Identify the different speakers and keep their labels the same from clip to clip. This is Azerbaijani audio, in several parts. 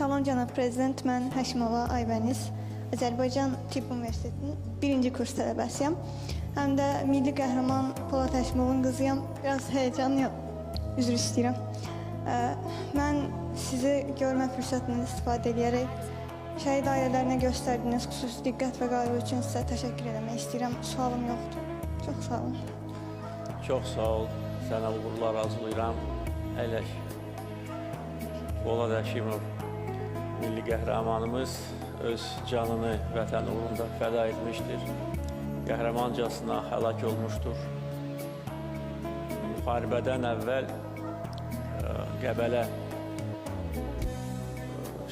Speaker 1: Salam cənab prezident, mən Həşimova Aybəniz, Azərbaycan Tibb Universitetinin 1-ci kurs tələbəsiyəm. Həm də milli qəhrəman Polad Həşimovun qızıyam. Biraz heyecanlıyam, üzr istəyirəm. Mən sizi görmə fürsətindən istifadə edərək şəhid ailələrinə göstərdiyiniz xüsusi diqqət və qayğı üçün sizə təşəkkür etmək istəyirəm. Sualım yoxdur. Çox sağ olun.
Speaker 2: Çox sağ ol. Sənə uğurlar arzulayıram. Əyləş. Polad Həşimov, milli qəhrəmanımız öz canını vətən uğrunda fəda etmişdir. Qəhrəmancasına həlak olmuşdur. Müharibədən əvvəl Qəbələ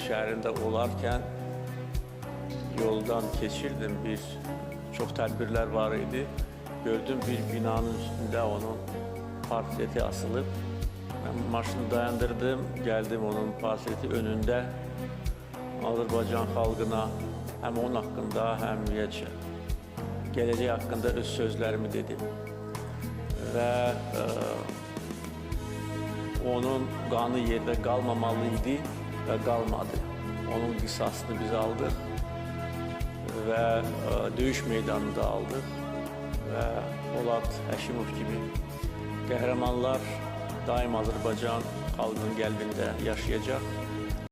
Speaker 2: şəhərində olarkən yoldan keçirdim, çox tədbirlər var idi. Gördüm bir binanın üstündə onun portreti asılıb. Mən maşını dayandırdım, gəldim onun portreti önündə. Azərbaycan xalqına həm onun haqqında, həm gələcək haqqında öz sözlərimi dedim. Və onun qanı yerdə qalmamalı idi və qalmadı. Onun qisasını biz aldıq və döyüş meydanında aldıq. Və Polad Həşimov kimi qəhrəmanlar daim Azərbaycan xalqının qəlbində yaşayacaq.